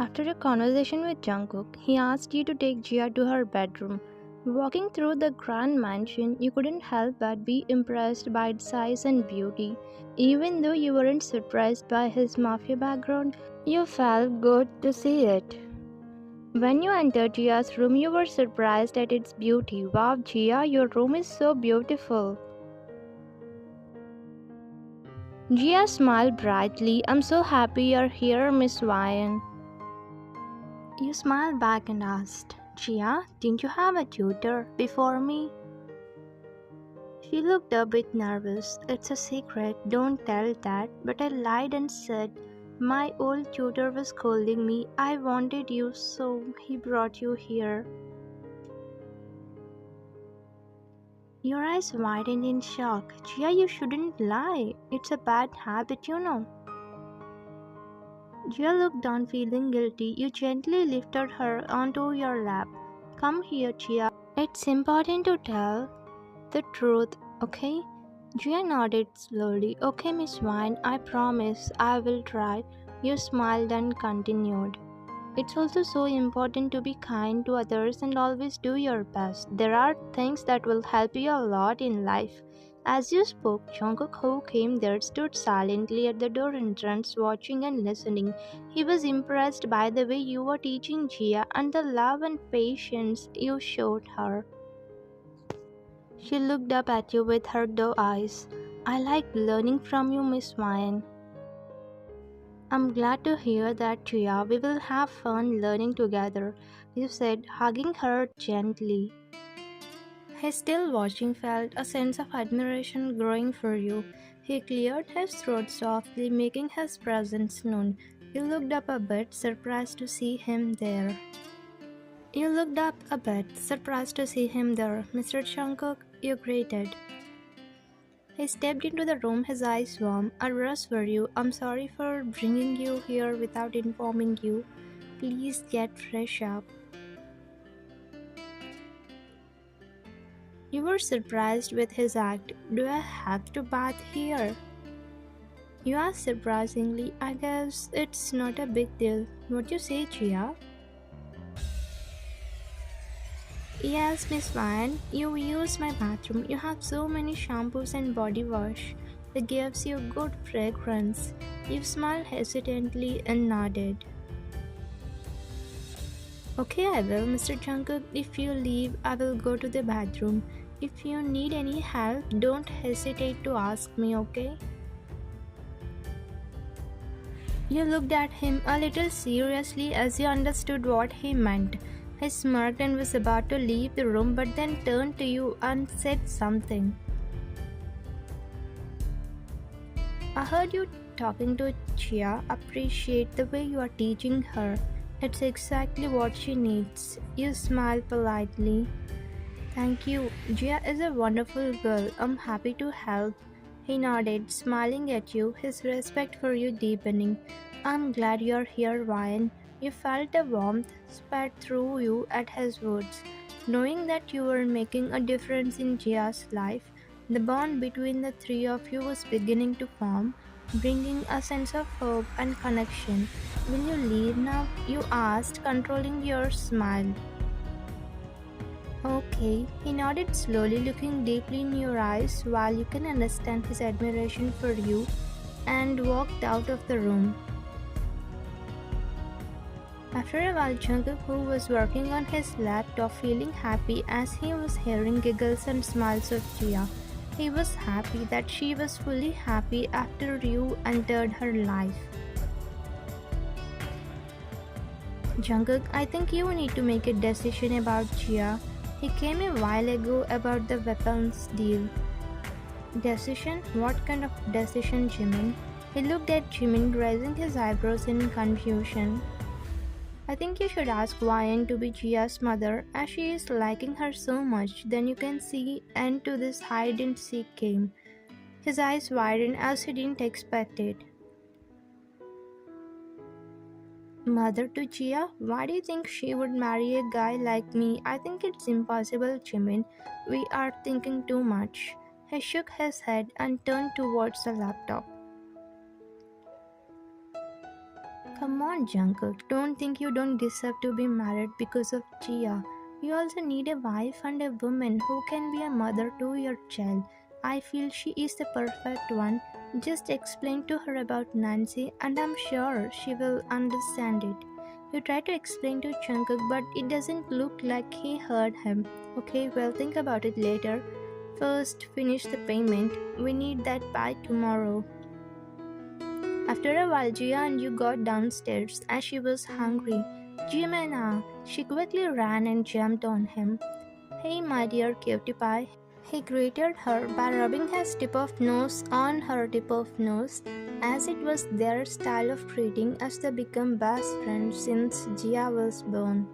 After a conversation with Jungkook, he asked you to take Jia to her bedroom. Walking through the grand mansion, you couldn't help but be impressed by its size and beauty. Even though you weren't surprised by his mafia background, you felt good to see it. When you entered Jia's room, you were surprised at its beauty. Wow, Jia, your room is so beautiful. Jia smiled brightly. I'm so happy you're here, Miss Ryan. You smiled back and asked, Jia, didn't you have a tutor before me? She looked a bit nervous. It's a secret, don't tell that. But I lied and said, my old tutor was scolding me. I wanted you, so he brought you here. Your eyes widened in shock. Jia, you shouldn't lie. It's a bad habit, you know. Jia looked down feeling guilty. You gently lifted her onto your lap. Come here, Jia. It's important to tell the truth, okay? Jia nodded slowly. Okay, Miss Wine, I promise I will try. You smiled and continued. It's also so important to be kind to others and always do your best. There are things that will help you a lot in life. As you spoke, Jungkook, who came there, stood silently at the door entrance, watching and listening. He was impressed by the way you were teaching Jia and the love and patience you showed her. She looked up at you with her doe eyes. I like learning from you, Miss Wine. I'm glad to hear that, Jia. We will have fun learning together, you said, hugging her gently. His still watching felt a sense of admiration growing for you. He cleared his throat softly, making his presence known. You looked up a bit, surprised to see him there. Mr. Jungkook, you greeted. He stepped into the room, his eyes warm. A rush for you. I'm sorry for bringing you here without informing you. Please get fresh up. You were surprised with his act. Do I have to bath here? You asked surprisingly. I guess it's not a big deal. What you say, Jia? Yes, Miss Van, you use my bathroom. You have so many shampoos and body wash. It gives you good fragrance. You smiled hesitantly and nodded. Okay, I will, Mr. Jungkook. If you leave, I will go to the bathroom. If you need any help, don't hesitate to ask me, okay? You looked at him a little seriously as you understood what he meant. He smirked and was about to leave the room but then turned to you and said something. I heard you talking to Chia. Appreciate the way you are teaching her. It's exactly what she needs. You smiled politely. Thank you. Jia is a wonderful girl. I'm happy to help. He nodded, smiling at you, his respect for you deepening. I'm glad you're here, Ryan. You felt a warmth spread through you at his words. Knowing that you were making a difference in Jia's life, the bond between the three of you was beginning to form, bringing a sense of hope and connection. Will you leave now? You asked, controlling your smile. Okay, he nodded slowly, looking deeply in your eyes while you can understand his admiration for you, and walked out of the room. After a while, Jungkook, who was working on his laptop, feeling happy as he was hearing giggles and smiles of Jia. He was happy that she was fully happy after you entered her life. Jungkook, I think you need to make a decision about Jia. He came a while ago about the weapons deal. Decision? What kind of decision, Jimin? He looked at Jimin, raising his eyebrows in confusion. I think you should ask Ryan to be Jia's mother, as she is liking her so much. Then you can see end to this hide-and-seek game. His eyes widened as he didn't expect it. Mother to Jia? Why do you think she would marry a guy like me? I think it's impossible, Jimin. We are thinking too much. He shook his head and turned towards the laptop. Come Come on, Jungkook. Don't think you don't deserve to be married because of Jia. You also need a wife and a woman who can be a mother to your child. I feel she is the perfect one. Just explain to her about Nancy, and I'm sure she will understand it. You try to explain to Jungkook, but it doesn't look like he heard him. Okay, well, think about it later. First, finish the payment. We need that by tomorrow. After a while, Jia and you got downstairs as she was hungry. Jimin, she quickly ran and jumped on him. Hey, my dear cutie pie. He greeted her by rubbing his tip of nose on her tip of nose, as it was their style of greeting as they become best friends since Jia was born.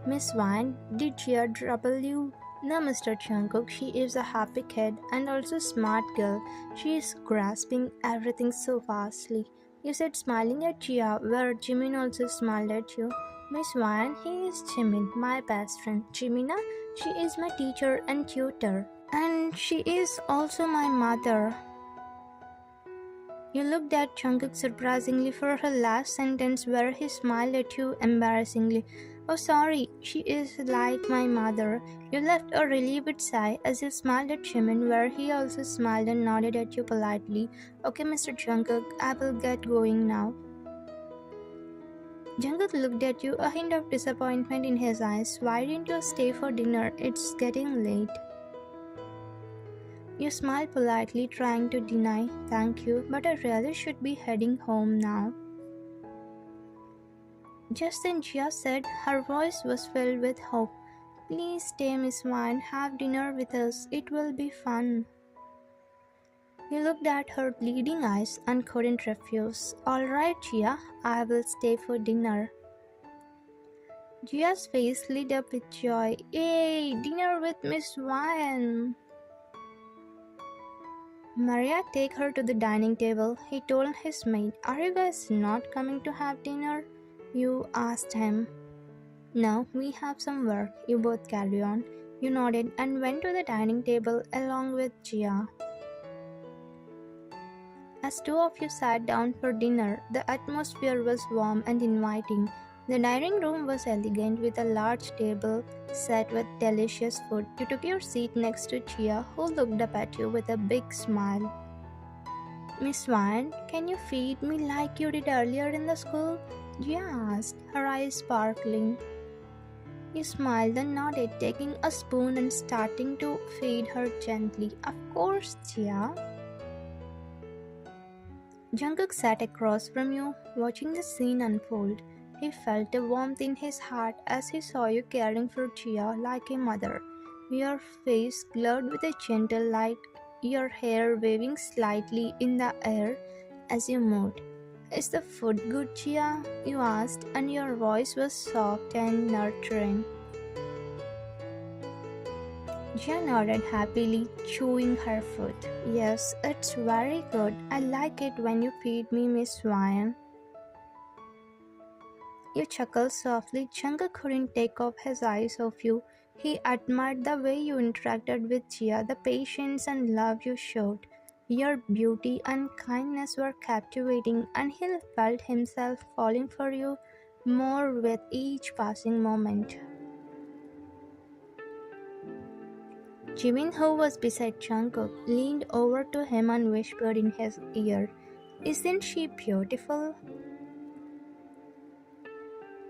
Miss Wine, did Jia trouble you? No, Mr. Jungkook, she is a happy kid and also smart girl. She is grasping everything so fastly. You said smiling at Jia, where Jimin also smiled at you. Miss Wine, he is Jimin, my best friend. Jimina, she is my teacher and tutor. And she is also my mother. You looked at Jungkook surprisingly for her last sentence where he smiled at you embarrassingly. Oh sorry, she is like my mother. You left a relieved sigh as you smiled at Jimin where he also smiled and nodded at you politely. Okay, Mr. Jungkook, I will get going now. Jungkook looked at you, a hint of disappointment in his eyes. Why didn't you stay for dinner? It's getting late. You smiled politely, trying to deny, thank you, but I really should be heading home now. Just then Jia said, her voice was filled with hope. Please stay, Miss Wine, have dinner with us, it will be fun. You looked at her bleeding eyes and couldn't refuse. Alright, Jia, I will stay for dinner. Jia's face lit up with joy. Yay, dinner with Miss Wine! Maria, take her to the dining table. He told his maid. Are you guys not coming to have dinner? You asked him. No, we have some work. You both carry on. You nodded and went to the dining table along with Jia. As two of you sat down for dinner, the atmosphere was warm and inviting. The dining room was elegant with a large table set with delicious food. You took your seat next to Jia, who looked up at you with a big smile. Miss Wine, can you feed me like you did earlier in the school? Jia asked, her eyes sparkling. You smiled and nodded, taking a spoon and starting to feed her gently. Of course, Jia. Jungkook sat across from you, watching the scene unfold. He felt a warmth in his heart as he saw you caring for Jia like a mother. Your face glowed with a gentle light, your hair waving slightly in the air as you moved. Is the food good, Jia? You asked, and your voice was soft and nurturing. Jia nodded happily, chewing her food. Yes, it's very good. I like it when you feed me, Miss Wine. You chuckled softly. Jungkook couldn't take off his eyes off you. He admired the way you interacted with Jia, the patience and love you showed. Your beauty and kindness were captivating, and he felt himself falling for you more with each passing moment. Jimin, who was beside Jungkook, leaned over to him and whispered in his ear, Isn't she beautiful?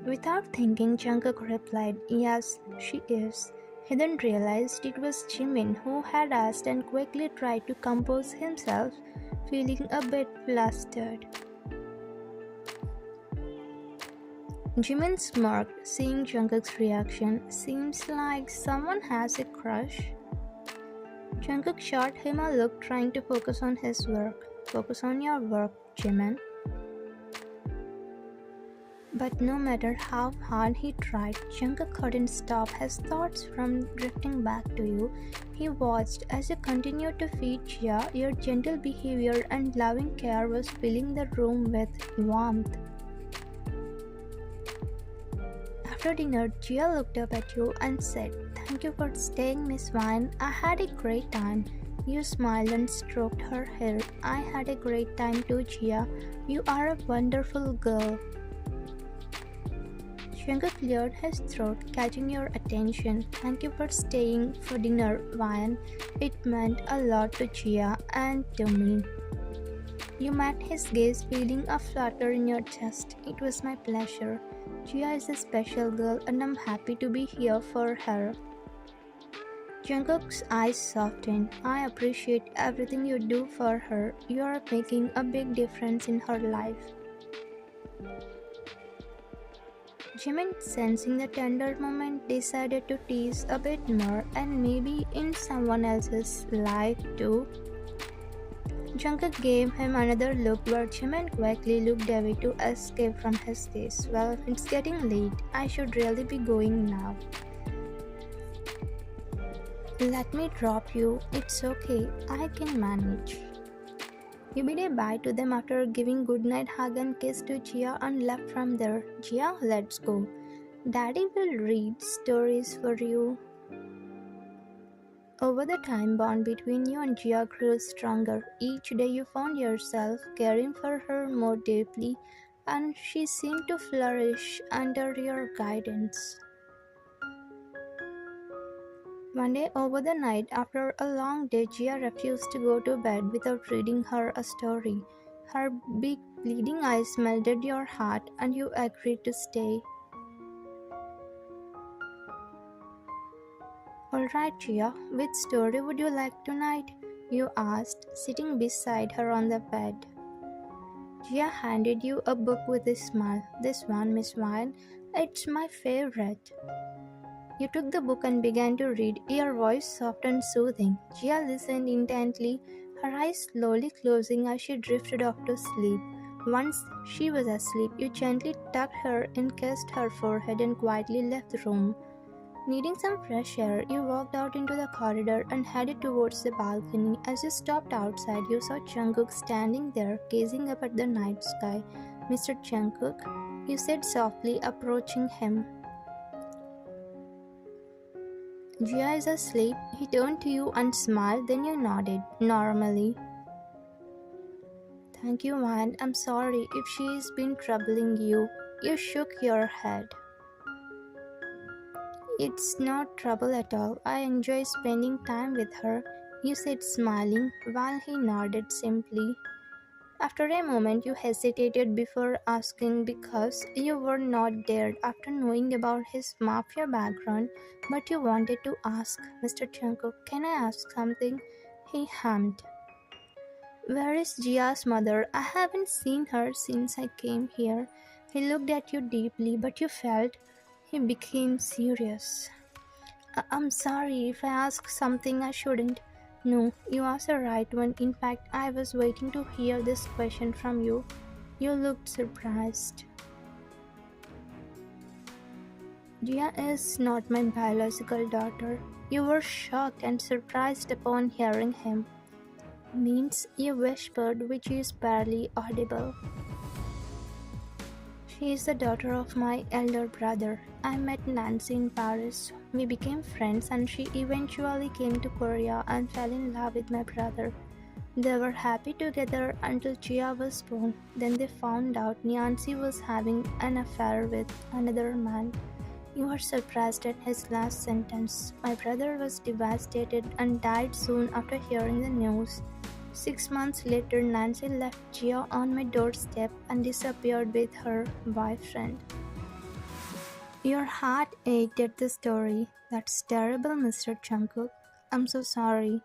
Without thinking, Jungkook replied, Yes, she is. He then realized it was Jimin who had asked and quickly tried to compose himself, feeling a bit flustered. Jimin smirked, seeing Jungkook's reaction. Seems like someone has a crush. Jungkook shot him a look, trying to focus on his work. Focus on your work, Jimin. But no matter how hard he tried, Jungkook couldn't stop his thoughts from drifting back to you. He watched as you continued to feed Jia. Your gentle behavior and loving care was filling the room with warmth. After dinner, Jia looked up at you and said, Thank you for staying, Miss Wine. I had a great time. You smiled and stroked her hair. I had a great time too, Jia. You are a wonderful girl. Jungkook cleared his throat, catching your attention. Thank you for staying for dinner, Ryan. It meant a lot to Jia and to me. You met his gaze, feeling a flutter in your chest. It was my pleasure. Jia is a special girl and I'm happy to be here for her. Jungkook's eyes softened. I appreciate everything you do for her. You are making a big difference in her life. Jimin, sensing the tender moment, decided to tease a bit more and maybe in someone else's life too. Jungkook gave him another look where Jimin quickly looked away to escape from his gaze. Well, it's getting late. I should really be going now. Let me drop you. It's okay. I can manage. He bid a bye to them after giving goodnight hug and kiss to Jia and left from there. Jia, let's go. Daddy will read stories for you. Over the time bond between you and Jia grew stronger. Each day you found yourself caring for her more deeply and she seemed to flourish under your guidance. One day over the night, after a long day, Jia refused to go to bed without reading her a story. Her big bleeding eyes melted your heart and you agreed to stay. Alright Jia, which story would you like tonight? You asked, sitting beside her on the bed. Jia handed you a book with a smile. This one, Miss Vine, it's my favorite. You took the book and began to read, your voice soft and soothing. Jia listened intently, her eyes slowly closing as she drifted off to sleep. Once she was asleep, you gently tucked her and kissed her forehead and quietly left the room. Needing some fresh air, you walked out into the corridor and headed towards the balcony. As you stopped outside, you saw Jungkook standing there, gazing up at the night sky. Mr. Jungkook, you said softly, approaching him. Jia is asleep. He turned to you and smiled, then you nodded, normally. Thank you, Wan. I'm sorry if she's been troubling you. You shook your head. It's not trouble at all. I enjoy spending time with her, you said, smiling, while he nodded simply. After a moment, you hesitated before asking because you were not dared after knowing about his Mafia background, but you wanted to ask. Mr. Jungkook, can I ask something? He hummed. Where is Jia's mother? I haven't seen her since I came here. He looked at you deeply, but you felt he became serious. I'm sorry if I ask something I shouldn't. No, you asked the right one. In fact, I was waiting to hear this question from you. You looked surprised. Jia is not my biological daughter. You were shocked and surprised upon hearing him. Means, you whispered, which is barely audible. She is the daughter of my elder brother. I met Nancy in Paris. We became friends and she eventually came to Korea and fell in love with my brother. They were happy together until Jia was born. Then they found out Nancy was having an affair with another man. You were surprised at his last sentence. My brother was devastated and died soon after hearing the news. 6 months later, Nancy left Jia on my doorstep and disappeared with her boyfriend. Your heart ached at the story. That's terrible, Mr. Jungkook. I'm so sorry.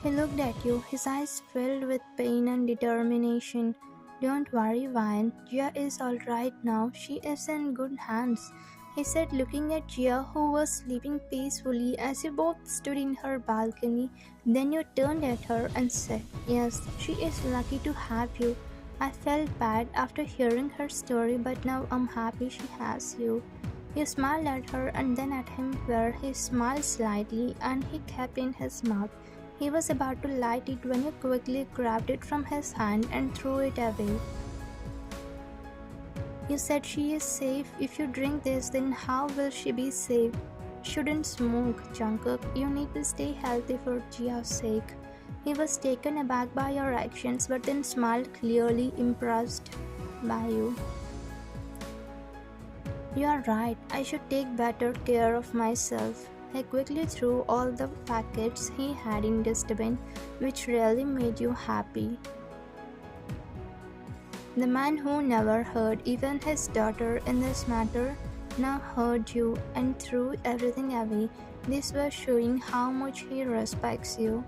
He looked at you, his eyes filled with pain and determination. Don't worry, Vine. Jia is alright now. She is in good hands, he said, looking at Jia, who was sleeping peacefully as you both stood in her balcony. Then you turned at her and said, yes, she is lucky to have you. I felt bad after hearing her story, but now I'm happy she has you. You smiled at her and then at him, where he smiled slightly and he kept in his mouth. He was about to light it when you quickly grabbed it from his hand and threw it away. You said she is safe. If you drink this, then how will she be safe? shouldn't smoke, Jungkook. You need to stay healthy for Jia's sake. He was taken aback by your actions but then smiled, clearly impressed by you. You are right, I should take better care of myself. He quickly threw all the packets he had in dustbin, which really made you happy. The man who never heard even his daughter in this matter now heard you and threw everything away. This was showing how much he respects you.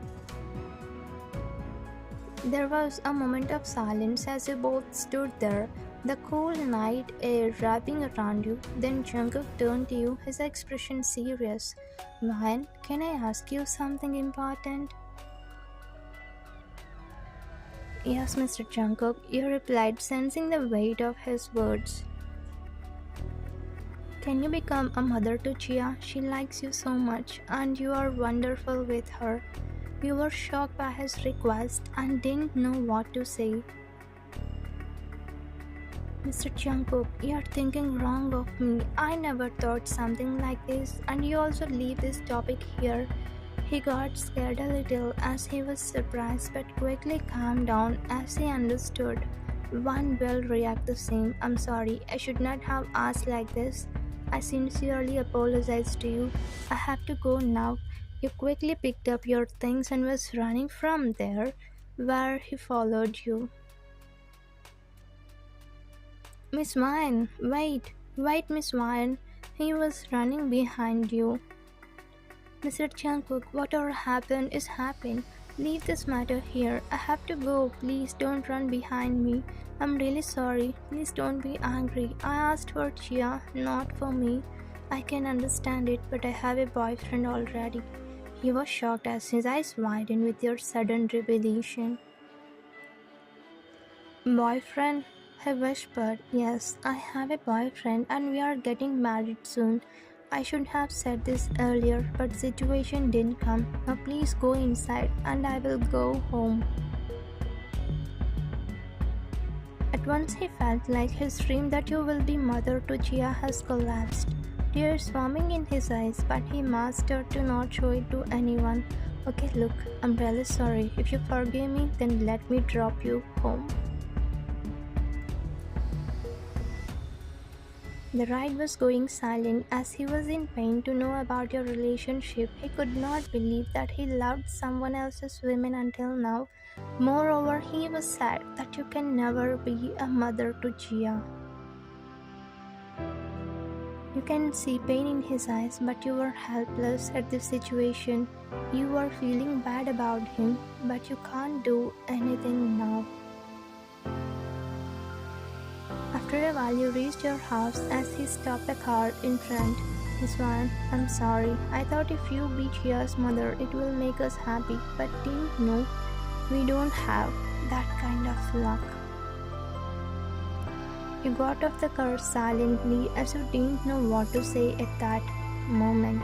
There was a moment of silence as you both stood there, the cool night air wrapping around you. Then Jungkook turned to you, his expression serious. "Man, can I ask you something important?" "Yes, Mr. Jungkook," you replied, sensing the weight of his words. "Can you become a mother to Jia? She likes you so much, and you are wonderful with her." You were shocked by his request and didn't know what to say. "Mr. Jungkook, you're thinking wrong of me. I never thought something like this, and you also leave this topic here." He got scared a little as he was surprised but quickly calmed down as he understood. One will react the same. "I'm sorry, I should not have asked like this. I sincerely apologize to you. I have to go now." You quickly picked up your things and was running from there, where he followed you. "Miss Vine, wait, Miss Vine." He was running behind you. "Mr. Jungkook, whatever happened is happened. Leave this matter here. I have to go. Please don't run behind me. I'm really sorry. Please don't be angry. I asked for Jia, not for me. I can understand it, but I have a boyfriend already." He was shocked as his eyes widened with your sudden revelation. "Boyfriend?" he whispered. "Yes, I have a boyfriend and we are getting married soon. I should have said this earlier, but the situation didn't come. Now please go inside and I will go home." At once he felt like his dream that you will be mother to Jia has collapsed. Tears swarming in his eyes, but he mastered to not show it to anyone. "Okay, look, I'm really sorry. If you forgive me, then let me drop you home." The ride was going silent as he was in pain to know about your relationship. He could not believe that he loved someone else's women until now. Moreover, he was sad that you can never be a mother to Jia. You can see pain in his eyes, but you were helpless at this situation. You were feeling bad about him, but you can't do anything now. After a while, you reached your house as he stopped the car in front. "Miss Van, I'm sorry. I thought if you be Jia's mother, it will make us happy, but didn't know we don't have that kind of luck." You got off the car silently as you didn't know what to say at that moment.